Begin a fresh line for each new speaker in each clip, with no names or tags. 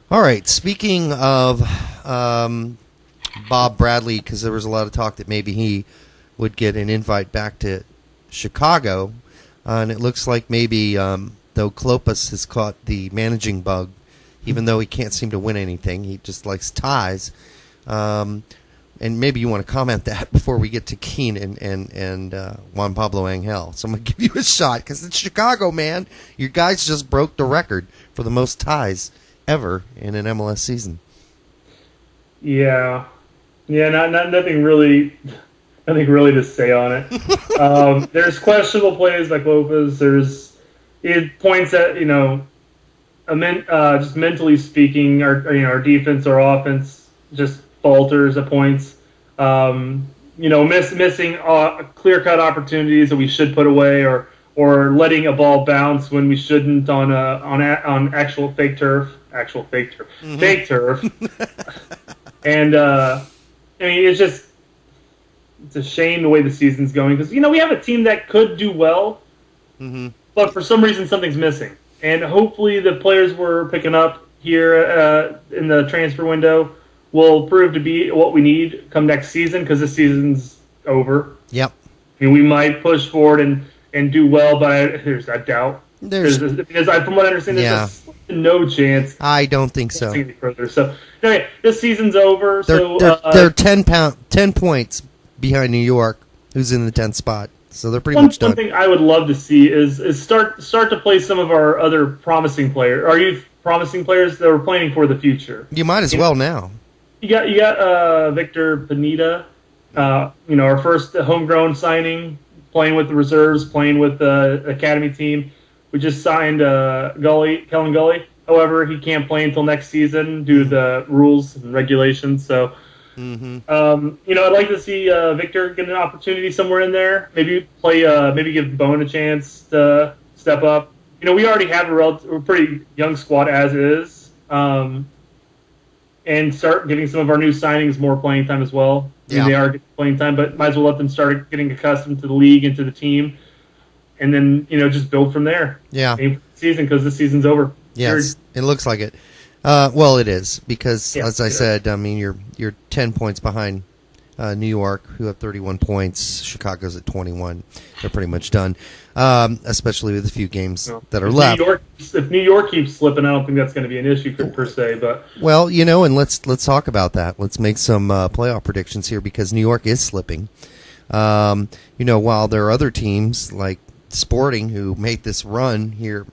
All right. Speaking of Bob Bradley, because there was a lot of talk that maybe he would get an invite back to Chicago, and it looks like maybe though Klopas has caught the managing bug, even though he can't seem to win anything, he just likes ties. And maybe you want to comment that before we get to Keane and Juan Pablo Angel. So I'm going to give you a shot because it's Chicago, man. Your guys just broke the record for the most ties ever in an MLS season.
Yeah, nothing really to say on it. There's questionable plays like Lopez. It points at just mentally speaking, our defense, our offense just falters at points. Missing clear-cut opportunities that we should put away, or letting a ball bounce when we shouldn't on actual fake turf.
Mm-hmm.
Fake turf. And it's a shame the way the season's going because we have a team that could do well,
mm-hmm.
but for some reason something's missing. And hopefully the players we're picking up here in the transfer window will prove to be what we need come next season because this season's over.
Yep.
We might push forward and do well, but there's a doubt. Because from what I understand, there's no chance.
I don't think so.
Further. So anyway, this season's over.
They're 10 points behind New York, who's in the 10th spot. So they're pretty much done.
One thing I would love to see is start to play some of our other promising players, our youth promising players that are planning for the future.
You might as well now.
You got Victor Pineda, our first homegrown signing, playing with the reserves, playing with the academy team. We just signed Kellen Gully. However, he can't play until next season due to the rules and regulations. So,
mm-hmm.
I'd like to see Victor get an opportunity somewhere in there. Maybe give Bone a chance to step up. We already have a pretty young squad as is. And start giving some of our new signings more playing time as well.
Yeah.
They are getting playing time, but might as well let them start getting accustomed to the league and to the team, and then just build from there.
Yeah,
aim for the season because the season's over.
Yes, it looks like it. Well, it is because, as I said, you're 10 points behind New York, who have 31 points. Chicago's at 21. They're pretty much done, especially with a few games that are left.
If New York keeps slipping, I don't think that's going to be an issue per se. But
well, and let's talk about that. Let's make some playoff predictions here because New York is slipping. While there are other teams like Sporting who made this run here,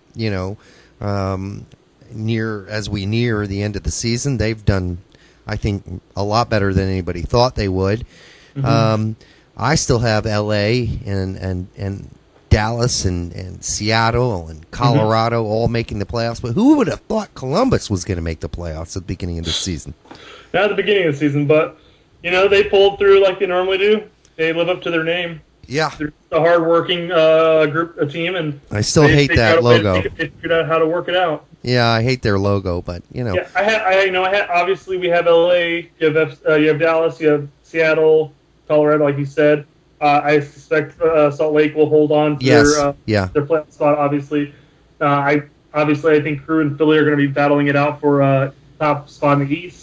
as we near the end of the season, they've done, I think, a lot better than anybody thought they would. Mm-hmm. I still have L.A. and Dallas and Seattle and Colorado all making the playoffs. But who would have thought Columbus was going to make the playoffs at the beginning of the season?
Not at the beginning of the season, but they pulled through like they normally do. They live up to their name.
Yeah,
they're a hardworking team, and
I still hate that logo.
They figured out how to work it out.
Yeah, I hate their logo, but
Yeah, obviously we have LA, you have Dallas, you have Seattle, Colorado, like you said. I suspect Salt Lake will hold on to their playoff spot. Obviously, I think Crew and Philly are going to be battling it out for top spot in the East.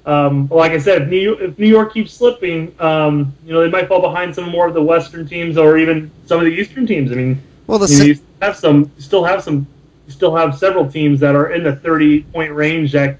Like I said, if New York keeps slipping, they might fall behind some more of the Western teams or even some of the Eastern teams. I mean, you still have several teams that are in the 30-point range. That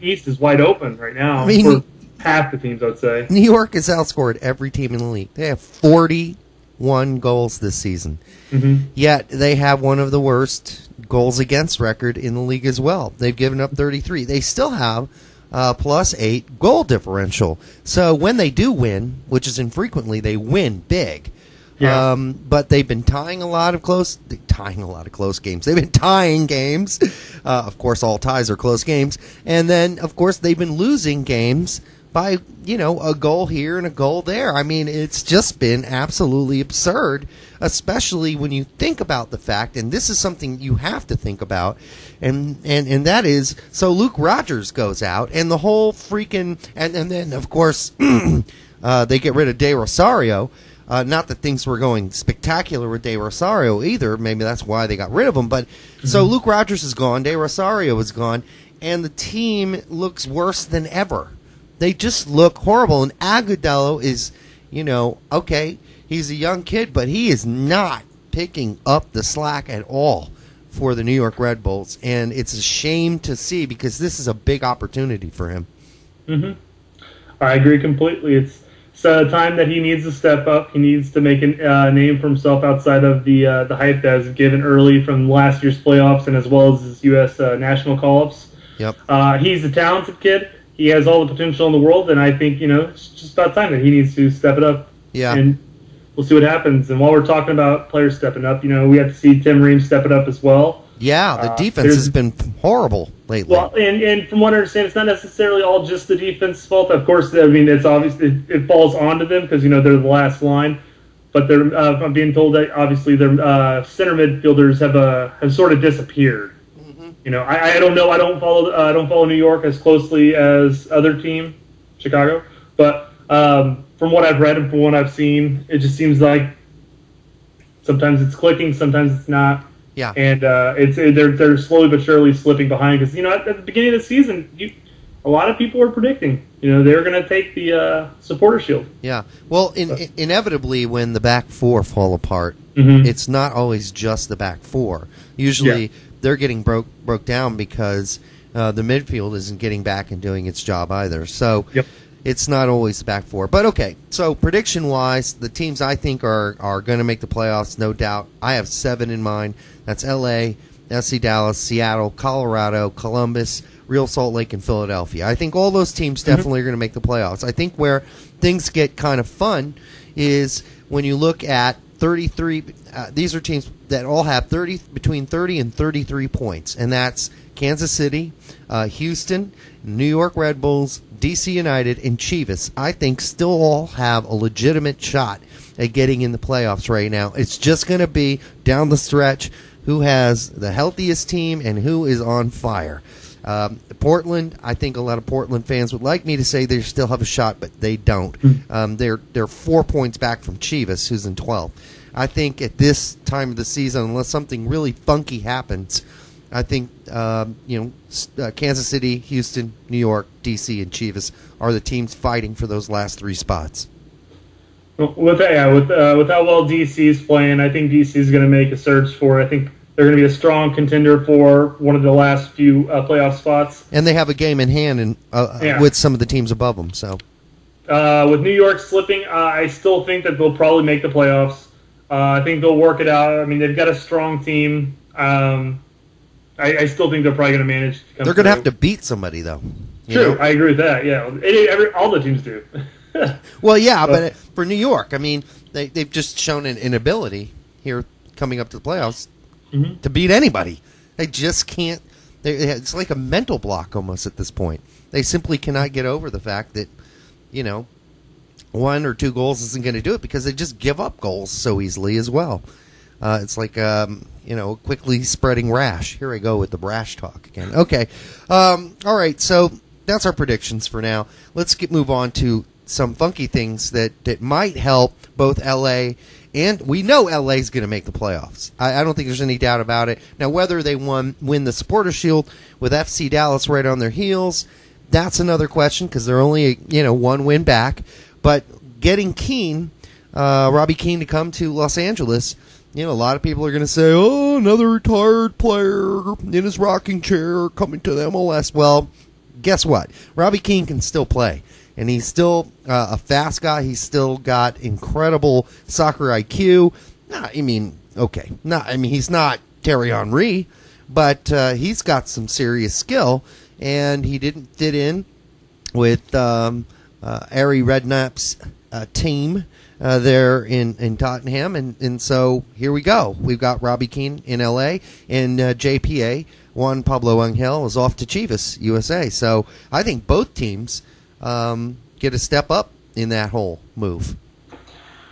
East is wide open right now. For half the teams, I'd say.
New York has outscored every team in the league. They have 41 goals this season.
Mm-hmm.
Yet they have one of the worst goals against record in the league as well. They've given up 33. They still have +8 goal differential. So when they do win, which is infrequently, they win big.
Yeah.
But they've been tying a lot of close games. They've been tying games. Of course, all ties are close games. And then, of course, they've been losing games by, a goal here and a goal there. I mean, it's just been absolutely absurd, especially when you think about the fact, and this is something you have to think about, and that is, so Luke Rogers goes out, and the whole freaking, and then, of course, they get rid of De Rosario. Not that things were going spectacular with De Rosario either. Maybe that's why they got rid of him. But so Luke Rogers is gone. De Rosario is gone. and the team looks worse than ever. They just look horrible. And Agudelo is, okay, he's a young kid, but he is not picking up the slack at all for the New York Red Bulls. And it's a shame to see because this is a big opportunity for him.
Mm-hmm. I agree completely. It's a time that he needs to step up. He needs to make a name for himself outside of the hype that was given early from last year's playoffs and as well as his U.S. National call-ups.
Yep.
He's a talented kid. He has all the potential in the world, and I think, it's just about time that he needs to step it up.
Yeah.
And we'll see what happens. And while we're talking about players stepping up, we have to see Tim Ream step it up as well.
Yeah, the defense has been horrible lately.
Well, and from what I understand, it's not necessarily all just the defense's fault. Of course, I mean, it's obvious it falls onto them because, they're the last line. But they're, I'm being told that, obviously, their center midfielders have sort of disappeared. Mm-hmm. I don't know. I don't follow New York as closely as other team, Chicago. But from what I've read and from what I've seen, it just seems like sometimes it's clicking, sometimes it's not.
Yeah,
and they're slowly but surely slipping behind because at the beginning of the season, a lot of people were predicting they were going to take the supporter shield.
Yeah, well, inevitably when the back four fall apart, it's not always just the back four. Usually they're getting broke down because the midfield isn't getting back and doing its job either. So. Yep. It's not always the back four. But, okay, so prediction-wise, the teams I think are going to make the playoffs, no doubt. I have 7 in mind. That's L.A., FC Dallas, Seattle, Colorado, Columbus, Real Salt Lake, and Philadelphia. I think all those teams definitely are going to make the playoffs. I think where things get kind of fun is when you look at 33 these are teams that all have between 30 and 33 points, and that's Kansas City, Houston, New York Red Bulls, DC United, and Chivas. I think still all have a legitimate shot at getting in the playoffs right now. It's just going to be down the stretch who has the healthiest team and who is on fire. Portland, I think a lot of Portland fans would like me to say they still have a shot, but they don't. They're 4 points back from Chivas, who's in 12th. I think at this time of the season, unless something really funky happens, I think Kansas City, Houston, New York, DC, and Chivas are the teams fighting for those last 3 spots.
With how well DC is playing, I think DC is going to make a surge for it. I think they're going to be a strong contender for one of the last few playoff spots.
And they have a game in hand with some of the teams above them. So,
with New York slipping, I still think that they'll probably make the playoffs. I think they'll work it out. I mean, they've got a strong team. I still think they're probably going to manage to come
They're going to have to beat somebody, though.
True, I agree with that, yeah. All the teams do.
Well, yeah, but for New York, I mean, they've just shown an inability here coming up to the playoffs to beat anybody. They just can't. It's like a mental block almost at this point. They simply cannot get over the fact that, 1 or 2 goals isn't going to do it because they just give up goals so easily as well. It's like, a quickly spreading rash. Here I go with the brash talk again. Okay. All right, so that's our predictions for now. Let's move on to some funky things that might help both L.A. and we know L.A. is going to make the playoffs. I don't think there's any doubt about it. Now, whether they win the Supporter Shield with FC Dallas right on their heels, that's another question because they're only 1 win back. But getting Keane, Robbie Keane, to come to Los Angeles, a lot of people are going to say, oh, another retired player in his rocking chair coming to the MLS. Well, guess what? Robbie Keane can still play. And he's still a fast guy. He's still got incredible soccer IQ. He's not Thierry Henry, but he's got some serious skill. And he didn't fit in with Ari Redknapp's team there in Tottenham. And so here we go. We've got Robbie Keane in L.A. and JPA, Juan Pablo Angel, is off to Chivas, USA. So I think both teams get a step up in that whole move.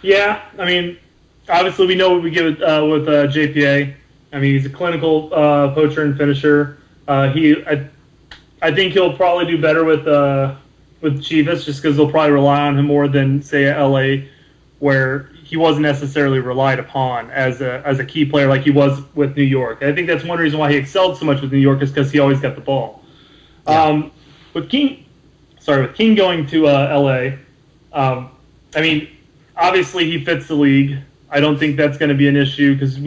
Yeah,
I mean, obviously we know what we get with JPA. I mean, he's a clinical poacher and finisher. I think he'll probably do better with Chivas just because they'll probably rely on him more than, say, at LA, where he wasn't necessarily relied upon as a key player like he was with New York. I think that's one reason why he excelled so much with New York is because he always got the ball.
Yeah.
With Keane going to LA, I mean, obviously he fits the league. I don't think that's going to be an issue because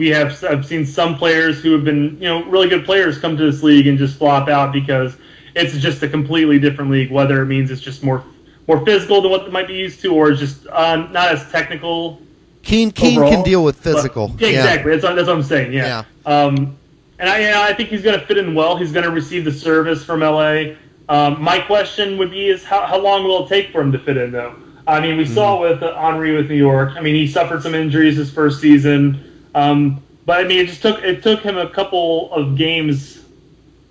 I've seen some players who have been, really good players come to this league and just flop out because it's just a completely different league, whether it means it's just more physical than what they might be used to or just not as technical.
Keane can deal with physical.
But, exactly. That's what I'm saying, yeah. And I think he's going to fit in well. He's going to receive the service from LA. My question would be is how long will it take for him to fit in, though? I mean, we saw with Henry with New York. I mean, he suffered some injuries his first season, but I mean, it took him a couple of games,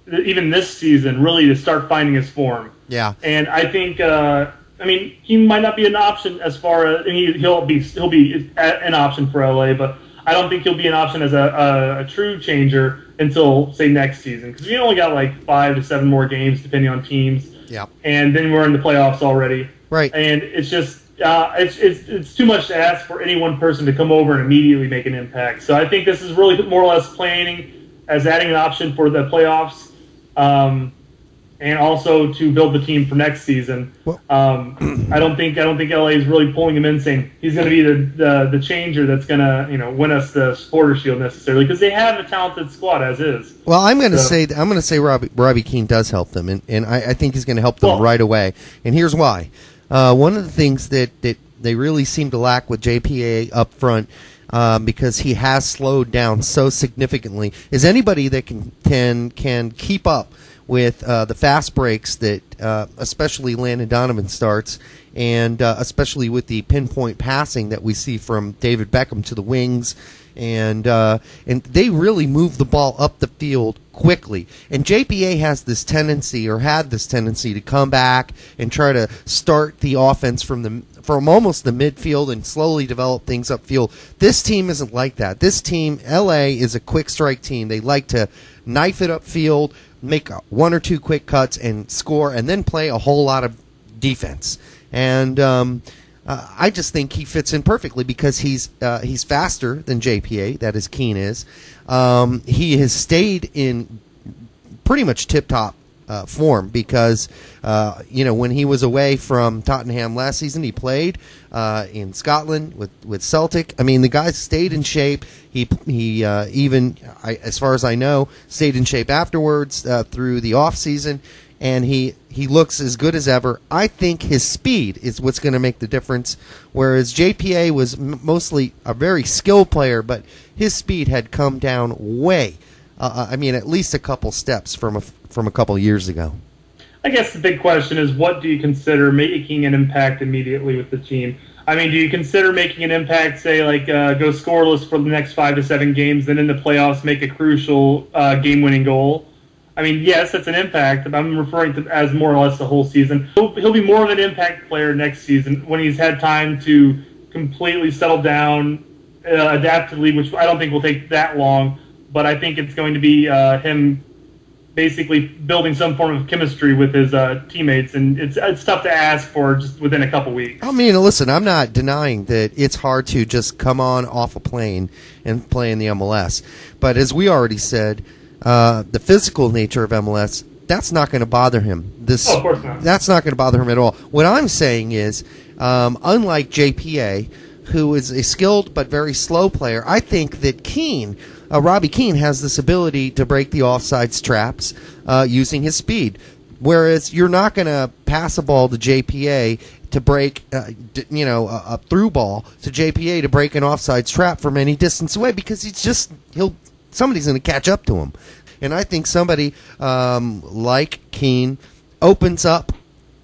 even this season, really to start finding his form.
Yeah,
and I think, he might not be an option as far as he'll be an option for LA, but I don't think he'll be an option as a true changer until say next season because we only got like 5 to 7 more games depending on teams.
Yeah,
and then we're in the playoffs already.
Right.
And it's just it's too much to ask for any one person to come over and immediately make an impact. So I think this is really more or less planning as adding an option for the playoffs, and also to build the team for next season. Well, I don't think LA is really pulling him in saying he's going to be the changer that's going to win us the Supporter Shield necessarily because they have a talented squad as is.
Well, I'm going to say Robbie Keane does help them, and I think he's going to help them right away. And here's why. One of the things that they really seem to lack with JPA up front, because he has slowed down so significantly, is anybody that can keep up with the fast breaks that especially Landon Donovan starts, and especially with the pinpoint passing that we see from David Beckham to the wings, and they really move the ball up the field quickly. And JPA had this tendency to come back and try to start the offense from almost the midfield and slowly develop things upfield. This team isn't like that. This team, LA, is a quick strike team. They like to knife it upfield, make 1 or 2 quick cuts and score, and then play a whole lot of defense. And I just think he fits in perfectly because he's faster than JPA, that is Keane is. He has stayed in pretty much tip-top form because, when he was away from Tottenham last season, he played in Scotland with Celtic. I mean, the guy stayed in shape. He even, as far as I know, stayed in shape afterwards through the off-season, and he looks as good as ever. I think his speed is what's going to make the difference, whereas JPA was mostly a very skilled player, but his speed had come down way. At least a couple steps from a couple years ago.
I guess the big question is, what do you consider making an impact immediately with the team? I mean, do you consider making an impact, say, like go scoreless for the next 5 to 7 games, then in the playoffs make a crucial game-winning goal? I mean, yes, that's an impact, but I'm referring to as more or less the whole season. He'll be more of an impact player next season when he's had time to completely settle down, adapt to the league, which I don't think will take that long. But I think it's going to be him basically building some form of chemistry with his teammates, and it's tough to ask for just within a couple weeks.
I mean, listen, I'm not denying that it's hard to just come off a plane and play in the MLS. But as we already said, the physical nature of MLS, that's not going to bother him.
Of course not.
That's not going to bother him at all. What I'm saying is, unlike JPA, who is a skilled but very slow player, I think that Robbie Keane has this ability to break the offsides traps using his speed. Whereas you're not going to pass a ball to JPA to break, a through ball to JPA to break an offsides trap from any distance away because somebody's going to catch up to him. And I think somebody like Keane opens up.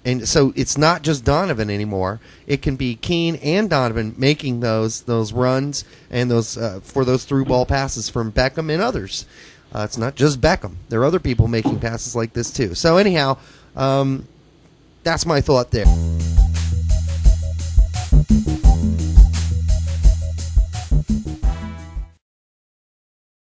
And so it's not just Donovan anymore. It can be Keane and Donovan making those runs and those for those through ball passes from Beckham and others. It's not just Beckham. There are other people making passes like this too. So anyhow, that's my thought there.